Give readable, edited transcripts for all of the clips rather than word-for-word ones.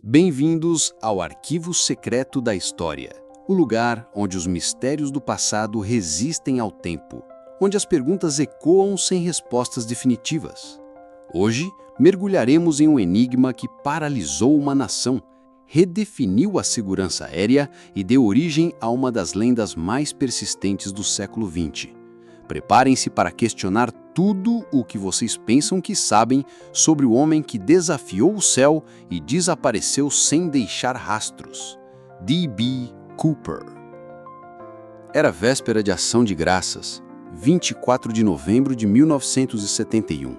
Bem-vindos ao Arquivo Secreto da História, o lugar onde os mistérios do passado resistem ao tempo, onde as perguntas ecoam sem respostas definitivas. Hoje, mergulharemos em um enigma que paralisou uma nação, redefiniu a segurança aérea e deu origem a uma das lendas mais persistentes do século XX. Preparem-se para questionar tudo o que vocês pensam que sabem sobre o homem que desafiou o céu e desapareceu sem deixar rastros. D.B. Cooper. Era véspera de Ação de Graças, 24 de novembro de 1971.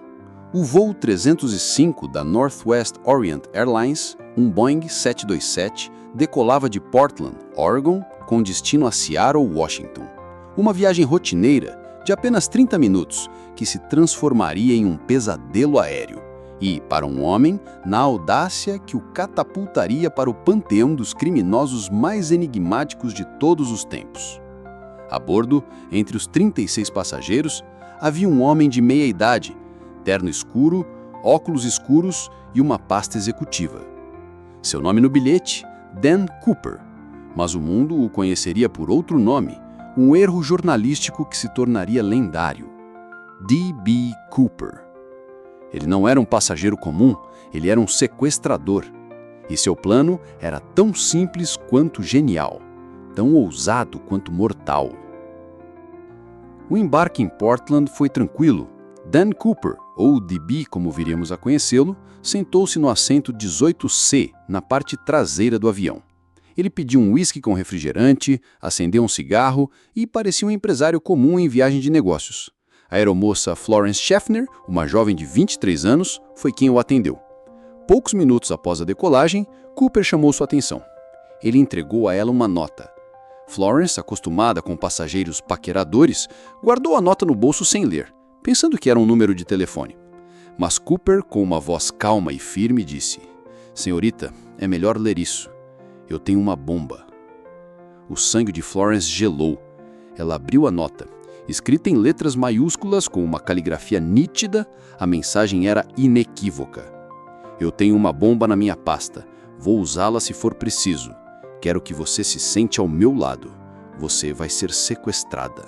O voo 305 da Northwest Orient Airlines, um Boeing 727, decolava de Portland, Oregon, com destino a Seattle, Washington. Uma viagem rotineira de apenas 30 minutos, que se transformaria em um pesadelo aéreo. E, para um homem, na audácia que o catapultaria para o panteão dos criminosos mais enigmáticos de todos os tempos. A bordo, entre os 36 passageiros, havia um homem de meia idade, terno escuro, óculos escuros e uma pasta executiva. Seu nome no bilhete, Dan Cooper, mas o mundo o conheceria por outro nome, um erro jornalístico que se tornaria lendário. D.B. Cooper. Ele não era um passageiro comum, ele era um sequestrador. E seu plano era tão simples quanto genial, tão ousado quanto mortal. O embarque em Portland foi tranquilo. Dan Cooper, ou D.B. como viríamos a conhecê-lo, sentou-se no assento 18C, na parte traseira do avião. Ele pediu um uísque com refrigerante, acendeu um cigarro e parecia um empresário comum em viagem de negócios. A aeromoça Florence Schaffner, uma jovem de 23 anos, foi quem o atendeu. Poucos minutos após a decolagem, Cooper chamou sua atenção. Ele entregou a ela uma nota. Florence, acostumada com passageiros paqueradores, guardou a nota no bolso sem ler, pensando que era um número de telefone. Mas Cooper, com uma voz calma e firme, disse: "Senhorita, é melhor ler isso. Eu tenho uma bomba." O sangue de Florence gelou. Ela abriu a nota. Escrita em letras maiúsculas com uma caligrafia nítida, a mensagem era inequívoca. "Eu tenho uma bomba na minha pasta. Vou usá-la se for preciso. Quero que você se sente ao meu lado. Você vai ser sequestrada."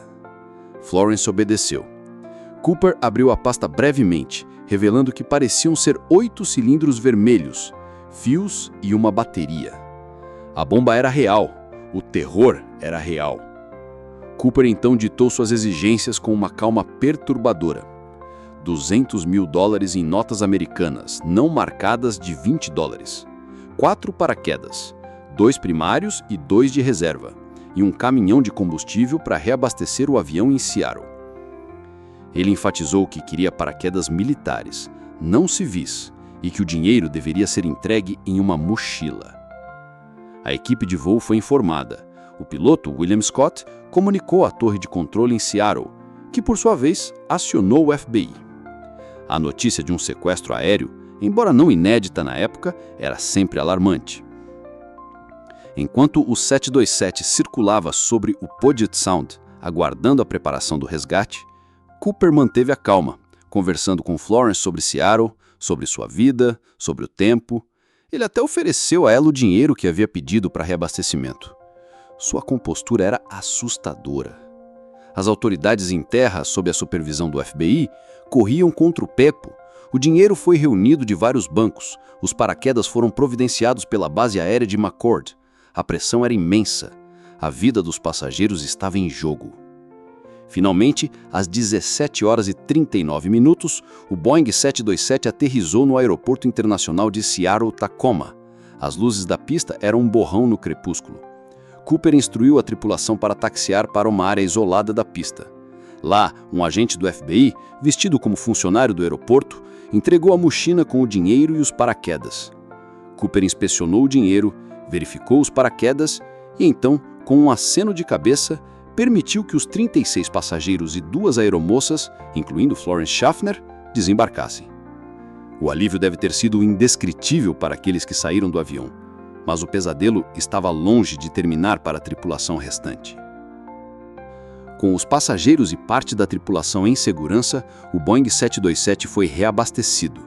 Florence obedeceu. Cooper abriu a pasta brevemente, revelando que pareciam ser 8 cilindros vermelhos, fios e uma bateria. A bomba era real. O terror era real. Cooper então ditou suas exigências com uma calma perturbadora. $200 mil em notas americanas, não marcadas, de $20. 4 paraquedas, 2 primários e 2 de reserva, e um caminhão de combustível para reabastecer o avião em Seattle. Ele enfatizou que queria paraquedas militares, não civis, e que o dinheiro deveria ser entregue em uma mochila. A equipe de voo foi informada. O piloto, William Scott, comunicou à torre de controle em Seattle, que por sua vez acionou o FBI. A notícia de um sequestro aéreo, embora não inédita na época, era sempre alarmante. Enquanto o 727 circulava sobre o Puget Sound, aguardando a preparação do resgate, Cooper manteve a calma, conversando com Florence sobre Seattle, sobre sua vida, sobre o tempo. Ele até ofereceu a ela o dinheiro que havia pedido para reabastecimento. Sua compostura era assustadora. As autoridades em terra, sob a supervisão do FBI, corriam contra o Pepo. O dinheiro foi reunido de vários bancos. Os paraquedas foram providenciados pela base aérea de McCord. A pressão era imensa. A vida dos passageiros estava em jogo. Finalmente, às 17h39, o Boeing 727 aterrissou no Aeroporto Internacional de Seattle-Tacoma. As luzes da pista eram um borrão no crepúsculo. Cooper instruiu a tripulação para taxiar para uma área isolada da pista. Lá, um agente do FBI, vestido como funcionário do aeroporto, entregou a mochila com o dinheiro e os paraquedas. Cooper inspecionou o dinheiro, verificou os paraquedas e então, com um aceno de cabeça, permitiu que os 36 passageiros e 2 aeromoças, incluindo Florence Schaffner, desembarcassem. O alívio deve ter sido indescritível para aqueles que saíram do avião, mas o pesadelo estava longe de terminar para a tripulação restante. Com os passageiros e parte da tripulação em segurança, o Boeing 727 foi reabastecido.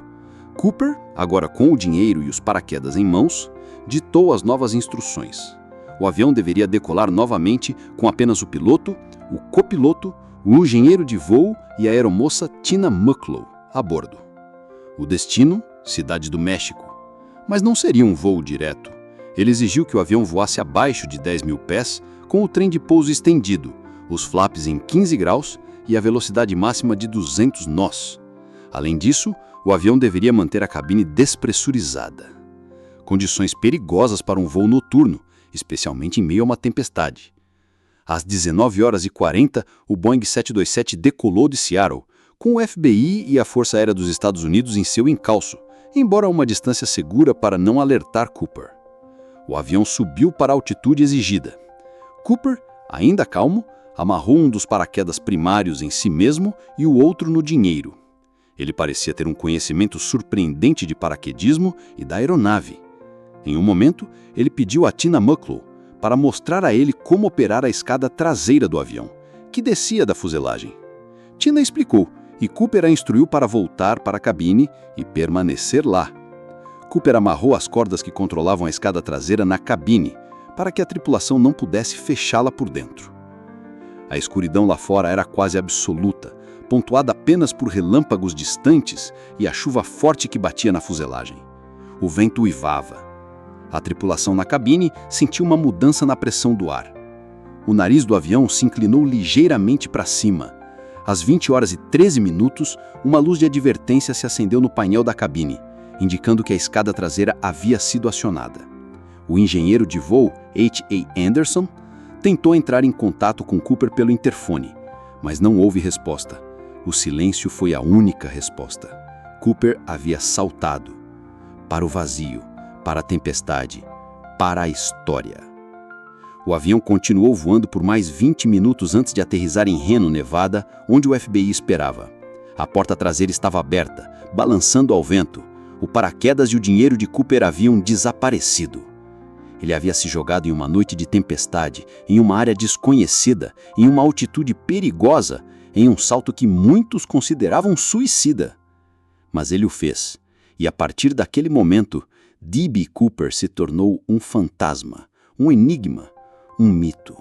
Cooper, agora com o dinheiro e os paraquedas em mãos, ditou as novas instruções. O avião deveria decolar novamente com apenas o piloto, o copiloto, o engenheiro de voo e a aeromoça Tina Mucklow a bordo. O destino, Cidade do México. Mas não seria um voo direto. Ele exigiu que o avião voasse abaixo de 10 mil pés, com o trem de pouso estendido, os flaps em 15 graus e a velocidade máxima de 200 nós. Além disso, o avião deveria manter a cabine despressurizada. Condições perigosas para um voo noturno, especialmente em meio a uma tempestade. Às 19h40, o Boeing 727 decolou de Seattle, com o FBI e a Força Aérea dos Estados Unidos em seu encalço, embora a uma distância segura para não alertar Cooper. O avião subiu para a altitude exigida. Cooper, ainda calmo, amarrou um dos paraquedas primários em si mesmo e o outro no dinheiro. Ele parecia ter um conhecimento surpreendente de paraquedismo e da aeronave. Em um momento, ele pediu a Tina Mucklow para mostrar a ele como operar a escada traseira do avião, que descia da fuselagem. Tina explicou, e Cooper a instruiu para voltar para a cabine e permanecer lá. Cooper amarrou as cordas que controlavam a escada traseira na cabine, para que a tripulação não pudesse fechá-la por dentro. A escuridão lá fora era quase absoluta, pontuada apenas por relâmpagos distantes e a chuva forte que batia na fuselagem. O vento uivava. A tripulação na cabine sentiu uma mudança na pressão do ar. O nariz do avião se inclinou ligeiramente para cima. Às 20h13, uma luz de advertência se acendeu no painel da cabine, indicando que a escada traseira havia sido acionada. O engenheiro de voo, H.A. Anderson, tentou entrar em contato com Cooper pelo interfone, mas não houve resposta. O silêncio foi a única resposta. Cooper havia saltado para o vazio, para a tempestade, para a história. O avião continuou voando por mais 20 minutos antes de aterrissar em Reno, Nevada, onde o FBI esperava. A porta traseira estava aberta, balançando ao vento. O paraquedas e o dinheiro de Cooper haviam desaparecido. Ele havia se jogado em uma noite de tempestade, em uma área desconhecida, em uma altitude perigosa, em um salto que muitos consideravam suicida. Mas ele o fez, e a partir daquele momento, D.B. Cooper se tornou um fantasma, um enigma, um mito.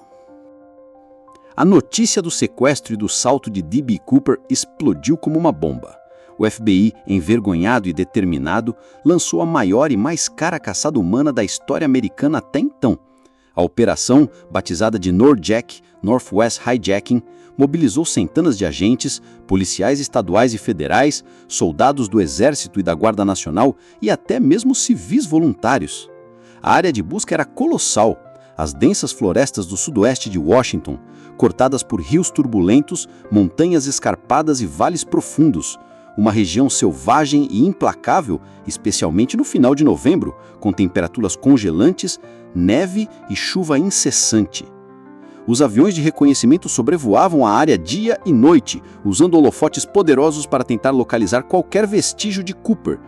A notícia do sequestro e do salto de D.B. Cooper explodiu como uma bomba. O FBI, envergonhado e determinado, lançou a maior e mais cara caçada humana da história americana até então. A operação, batizada de NORJAC, Northwest Hijacking, mobilizou centenas de agentes, policiais estaduais e federais, soldados do Exército e da Guarda Nacional e até mesmo civis voluntários. A área de busca era colossal. As densas florestas do sudoeste de Washington, cortadas por rios turbulentos, montanhas escarpadas e vales profundos, uma região selvagem e implacável, especialmente no final de novembro, com temperaturas congelantes, neve e chuva incessante. Os aviões de reconhecimento sobrevoavam a área dia e noite, usando holofotes poderosos para tentar localizar qualquer vestígio de Cooper.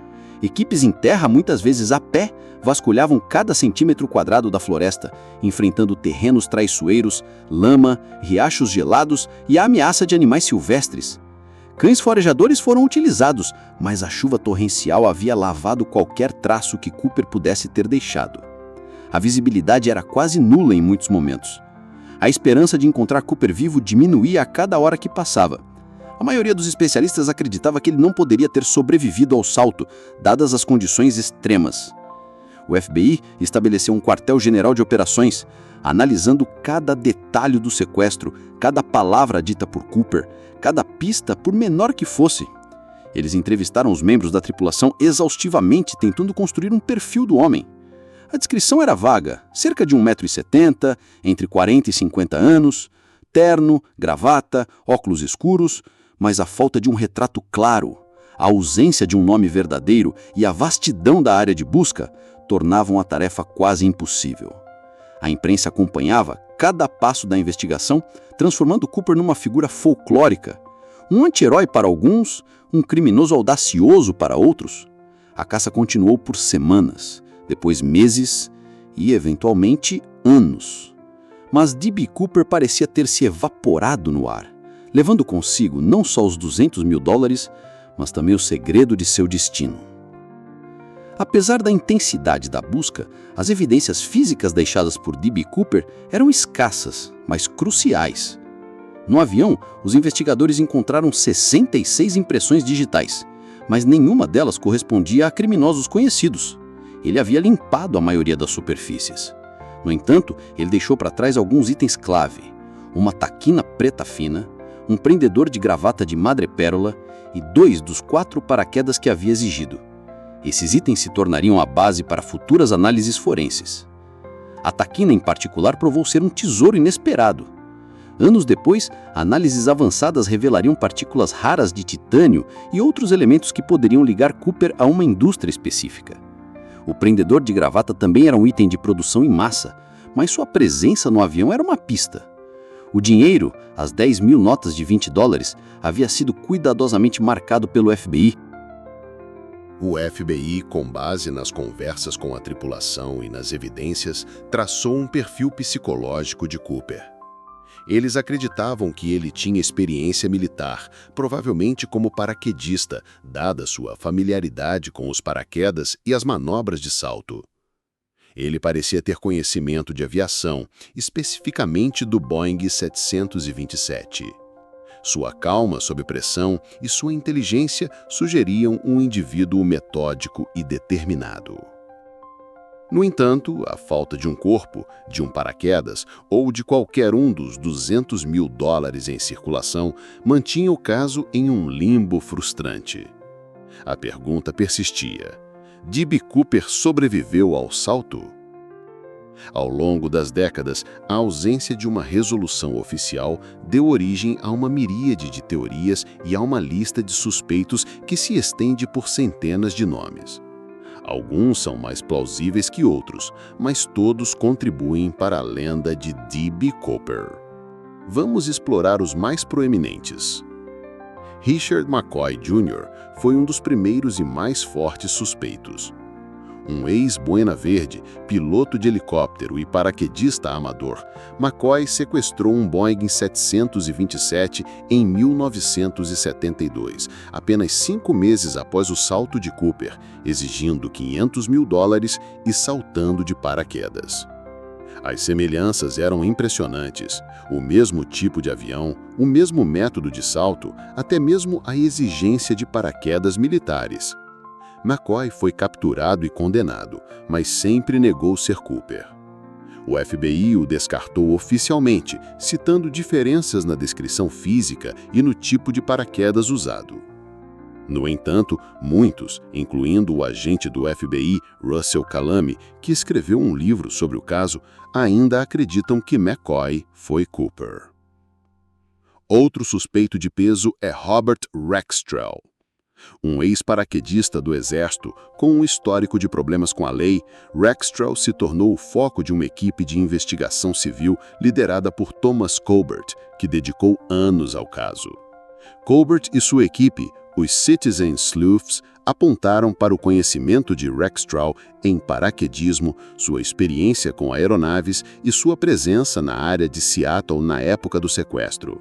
Equipes em terra, muitas vezes a pé, vasculhavam cada centímetro quadrado da floresta, enfrentando terrenos traiçoeiros, lama, riachos gelados e a ameaça de animais silvestres. Cães farejadores foram utilizados, mas a chuva torrencial havia lavado qualquer traço que Cooper pudesse ter deixado. A visibilidade era quase nula em muitos momentos. A esperança de encontrar Cooper vivo diminuía a cada hora que passava. A maioria dos especialistas acreditava que ele não poderia ter sobrevivido ao salto, dadas as condições extremas. O FBI estabeleceu um quartel-general de operações, analisando cada detalhe do sequestro, cada palavra dita por Cooper, cada pista, por menor que fosse. Eles entrevistaram os membros da tripulação exaustivamente, tentando construir um perfil do homem. A descrição era vaga, cerca de 1,70 m, entre 40 e 50 anos, terno, gravata, óculos escuros, mas a falta de um retrato claro, a ausência de um nome verdadeiro e a vastidão da área de busca tornavam a tarefa quase impossível. A imprensa acompanhava cada passo da investigação, transformando Cooper numa figura folclórica, um anti-herói para alguns, um criminoso audacioso para outros. A caça continuou por semanas, depois meses e, eventualmente, anos. Mas D.B. Cooper parecia ter se evaporado no ar, levando consigo não só os $200 mil, mas também o segredo de seu destino. Apesar da intensidade da busca, as evidências físicas deixadas por D.B. Cooper eram escassas, mas cruciais. No avião, os investigadores encontraram 66 impressões digitais, mas nenhuma delas correspondia a criminosos conhecidos. Ele havia limpado a maioria das superfícies. No entanto, ele deixou para trás alguns itens-clave: uma taquina preta fina, um prendedor de gravata de madrepérola e 2 dos 4 paraquedas que havia exigido. Esses itens se tornariam a base para futuras análises forenses. A taquina, em particular, provou ser um tesouro inesperado. Anos depois, análises avançadas revelariam partículas raras de titânio e outros elementos que poderiam ligar Cooper a uma indústria específica. O prendedor de gravata também era um item de produção em massa, mas sua presença no avião era uma pista. O dinheiro, as 10.000 notas de $20, havia sido cuidadosamente marcado pelo FBI. O FBI, com base nas conversas com a tripulação e nas evidências, traçou um perfil psicológico de Cooper. Eles acreditavam que ele tinha experiência militar, provavelmente como paraquedista, dada sua familiaridade com os paraquedas e as manobras de salto. Ele parecia ter conhecimento de aviação, especificamente do Boeing 727. Sua calma sob pressão e sua inteligência sugeriam um indivíduo metódico e determinado. No entanto, a falta de um corpo, de um paraquedas ou de qualquer um dos $200.000 em circulação mantinha o caso em um limbo frustrante. A pergunta persistia: D.B. Cooper sobreviveu ao salto? Ao longo das décadas, a ausência de uma resolução oficial deu origem a uma miríade de teorias e a uma lista de suspeitos que se estende por centenas de nomes. Alguns são mais plausíveis que outros, mas todos contribuem para a lenda de D.B. Cooper. Vamos explorar os mais proeminentes. Richard McCoy Jr. foi um dos primeiros e mais fortes suspeitos. Um ex-Buena Verde, piloto de helicóptero e paraquedista amador, McCoy sequestrou um Boeing 727 em 1972, apenas 5 meses após o salto de Cooper, exigindo $500.000 e saltando de paraquedas. As semelhanças eram impressionantes. O mesmo tipo de avião, o mesmo método de salto, até mesmo a exigência de paraquedas militares. McCoy foi capturado e condenado, mas sempre negou ser Cooper. O FBI o descartou oficialmente, citando diferenças na descrição física e no tipo de paraquedas usado. No entanto, muitos, incluindo o agente do FBI, Russell Calamy, que escreveu um livro sobre o caso, ainda acreditam que McCoy foi Cooper. Outro suspeito de peso é Robert Rackstraw. Um ex-paraquedista do Exército, com um histórico de problemas com a lei, Rackstraw se tornou o foco de uma equipe de investigação civil liderada por Thomas Colbert, que dedicou anos ao caso. Colbert e sua equipe, os Citizen Sleuths, apontaram para o conhecimento de Rackstraw em paraquedismo, sua experiência com aeronaves e sua presença na área de Seattle na época do sequestro.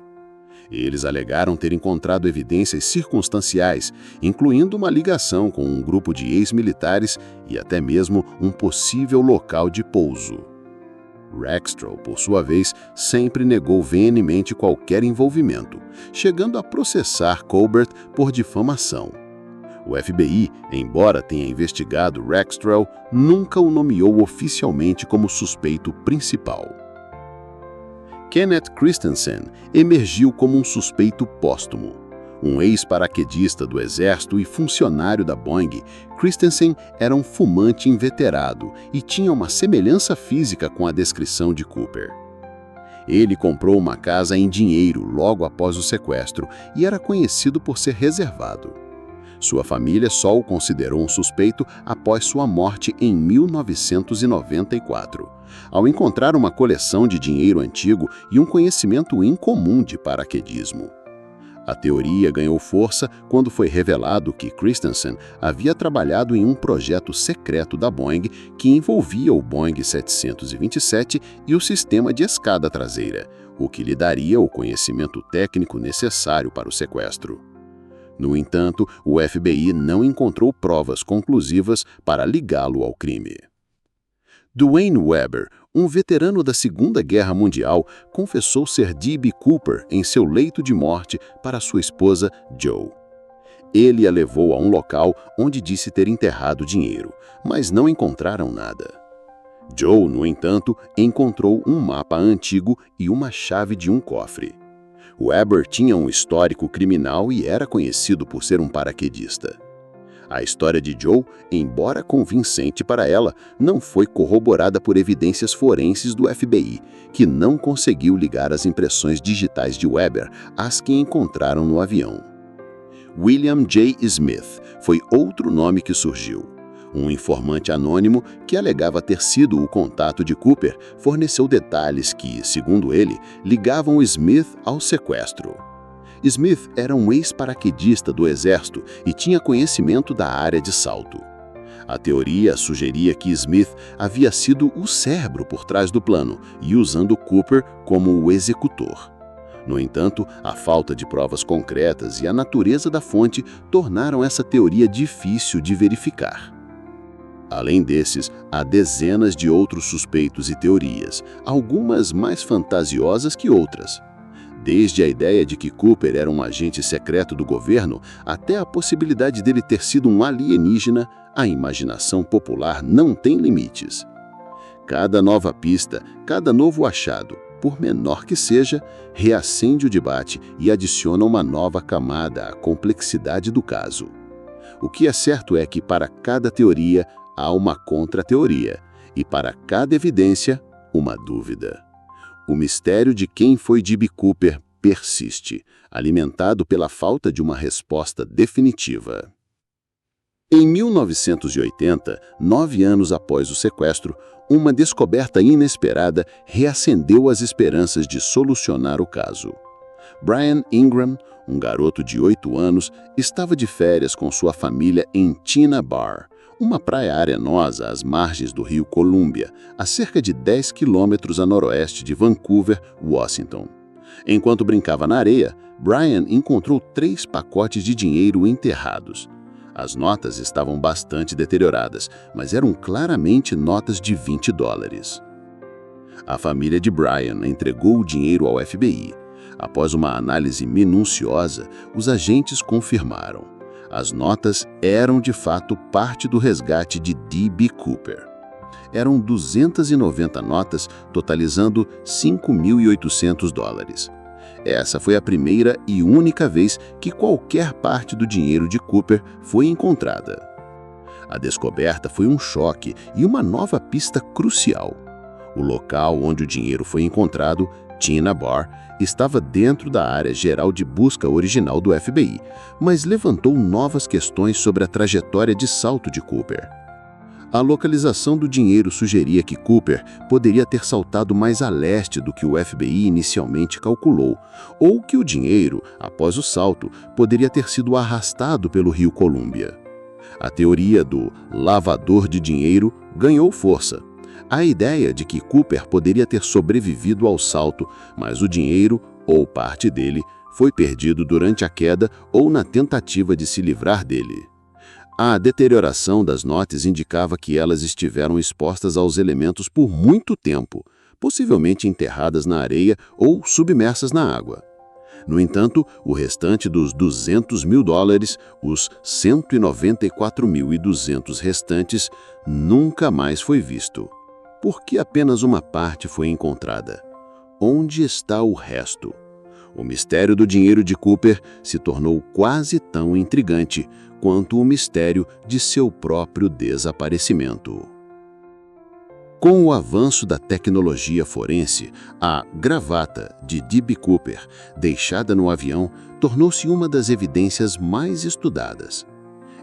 Eles alegaram ter encontrado evidências circunstanciais, incluindo uma ligação com um grupo de ex-militares e até mesmo um possível local de pouso. Rackstraw, por sua vez, sempre negou veementemente qualquer envolvimento, chegando a processar Colbert por difamação. O FBI, embora tenha investigado Rackstraw, nunca o nomeou oficialmente como suspeito principal. Kenneth Christensen emergiu como um suspeito póstumo. Um ex-paraquedista do Exército e funcionário da Boeing, Christensen era um fumante inveterado e tinha uma semelhança física com a descrição de Cooper. Ele comprou uma casa em dinheiro logo após o sequestro e era conhecido por ser reservado. Sua família só o considerou um suspeito após sua morte em 1994, ao encontrar uma coleção de dinheiro antigo e um conhecimento incomum de paraquedismo. A teoria ganhou força quando foi revelado que Christensen havia trabalhado em um projeto secreto da Boeing que envolvia o Boeing 727 e o sistema de escada traseira, o que lhe daria o conhecimento técnico necessário para o sequestro. No entanto, o FBI não encontrou provas conclusivas para ligá-lo ao crime. Duane Weber, um veterano da Segunda Guerra Mundial, confessou ser D.B. Cooper em seu leito de morte para sua esposa, Jo. Ele a levou a um local onde disse ter enterrado dinheiro, mas não encontraram nada. Jo, no entanto, encontrou um mapa antigo e uma chave de um cofre. Weber tinha um histórico criminal e era conhecido por ser um paraquedista. A história de Jo, embora convincente para ela, não foi corroborada por evidências forenses do FBI, que não conseguiu ligar as impressões digitais de Weber às que encontraram no avião. William J. Smith foi outro nome que surgiu. Um informante anônimo que alegava ter sido o contato de Cooper forneceu detalhes que, segundo ele, ligavam Smith ao sequestro. Smith era um ex-paraquedista do Exército e tinha conhecimento da área de salto. A teoria sugeria que Smith havia sido o cérebro por trás do plano e usando Cooper como o executor. No entanto, a falta de provas concretas e a natureza da fonte tornaram essa teoria difícil de verificar. Além desses, há dezenas de outros suspeitos e teorias, algumas mais fantasiosas que outras. Desde a ideia de que Cooper era um agente secreto do governo até a possibilidade dele ter sido um alienígena, a imaginação popular não tem limites. Cada nova pista, cada novo achado, por menor que seja, reacende o debate e adiciona uma nova camada à complexidade do caso. O que é certo é que para cada teoria há uma contra-teoria e para cada evidência, uma dúvida. O mistério de quem foi D.B. Cooper persiste, alimentado pela falta de uma resposta definitiva. Em 1980, 9 anos após o sequestro, uma descoberta inesperada reacendeu as esperanças de solucionar o caso. Brian Ingram, um garoto de 8 anos, estava de férias com sua família em Tina Bar, uma praia arenosa às margens do rio Columbia, a cerca de 10 quilômetros a noroeste de Vancouver, Washington. Enquanto brincava na areia, Brian encontrou 3 pacotes de dinheiro enterrados. As notas estavam bastante deterioradas, mas eram claramente notas de $20. A família de Brian entregou o dinheiro ao FBI. Após uma análise minuciosa, os agentes confirmaram. As notas eram de fato parte do resgate de D.B. Cooper. Eram 290 notas, totalizando $5.800. Essa foi a primeira e única vez que qualquer parte do dinheiro de Cooper foi encontrada. A descoberta foi um choque e uma nova pista crucial. O local onde o dinheiro foi encontrado, Tina Bar, estava dentro da área geral de busca original do FBI, mas levantou novas questões sobre a trajetória de salto de Cooper. A localização do dinheiro sugeria que Cooper poderia ter saltado mais a leste do que o FBI inicialmente calculou, ou que o dinheiro, após o salto, poderia ter sido arrastado pelo rio Columbia. A teoria do lavador de dinheiro ganhou força. A ideia de que Cooper poderia ter sobrevivido ao salto, mas o dinheiro, ou parte dele, foi perdido durante a queda ou na tentativa de se livrar dele. A deterioração das notas indicava que elas estiveram expostas aos elementos por muito tempo, possivelmente enterradas na areia ou submersas na água. No entanto, o restante dos $200.000, os 194.200 restantes, nunca mais foi visto. Por que apenas uma parte foi encontrada? Onde está o resto? O mistério do dinheiro de Cooper se tornou quase tão intrigante quanto o mistério de seu próprio desaparecimento. Com o avanço da tecnologia forense, a gravata de D.B. Cooper, deixada no avião, tornou-se uma das evidências mais estudadas.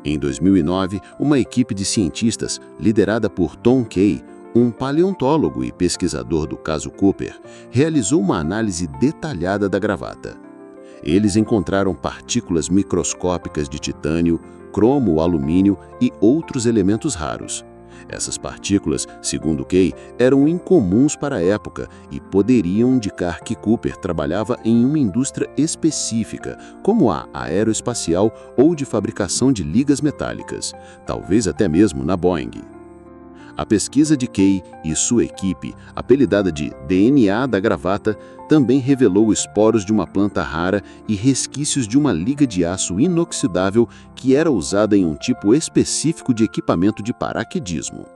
Em 2009, uma equipe de cientistas, liderada por Tom Kay, um paleontólogo e pesquisador do caso Cooper, realizou uma análise detalhada da gravata. Eles encontraram partículas microscópicas de titânio, cromo, alumínio e outros elementos raros. Essas partículas, segundo Kay, eram incomuns para a época e poderiam indicar que Cooper trabalhava em uma indústria específica, como a aeroespacial ou de fabricação de ligas metálicas, talvez até mesmo na Boeing. A pesquisa de Kay e sua equipe, apelidada de DNA da gravata, também revelou esporos de uma planta rara e resquícios de uma liga de aço inoxidável que era usada em um tipo específico de equipamento de paraquedismo.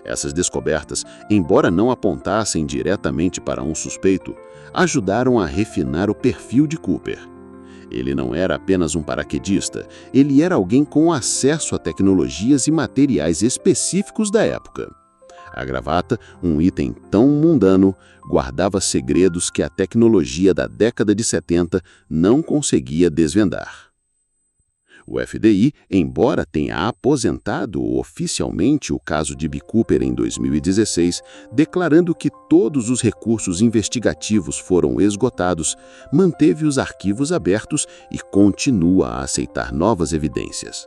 Essas descobertas, embora não apontassem diretamente para um suspeito, ajudaram a refinar o perfil de Cooper. Ele não era apenas um paraquedista, ele era alguém com acesso a tecnologias e materiais específicos da época. A gravata, um item tão mundano, guardava segredos que a tecnologia da década de 70 não conseguia desvendar. O FBI, embora tenha aposentado oficialmente o caso de B. Cooper em 2016, declarando que todos os recursos investigativos foram esgotados, manteve os arquivos abertos e continua a aceitar novas evidências.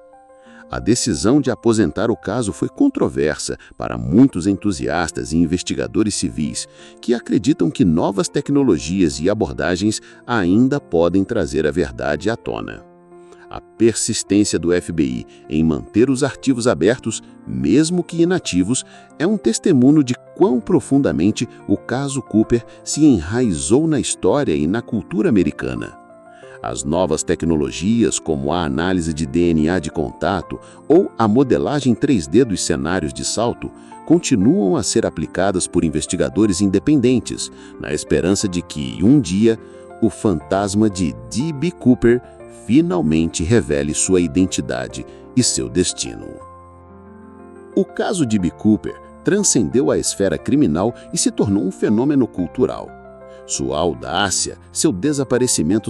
A decisão de aposentar o caso foi controversa para muitos entusiastas e investigadores civis que acreditam que novas tecnologias e abordagens ainda podem trazer a verdade à tona. A persistência do FBI em manter os arquivos abertos, mesmo que inativos, é um testemunho de quão profundamente o caso Cooper se enraizou na história e na cultura americana. As novas tecnologias, como a análise de DNA de contato ou a modelagem 3D dos cenários de salto, continuam a ser aplicadas por investigadores independentes, na esperança de que, um dia, o fantasma de D.B. Cooper finalmente revele sua identidade e seu destino. O caso de B. Cooper transcendeu a esfera criminal e se tornou um fenômeno cultural. Sua audácia, seu desaparecimento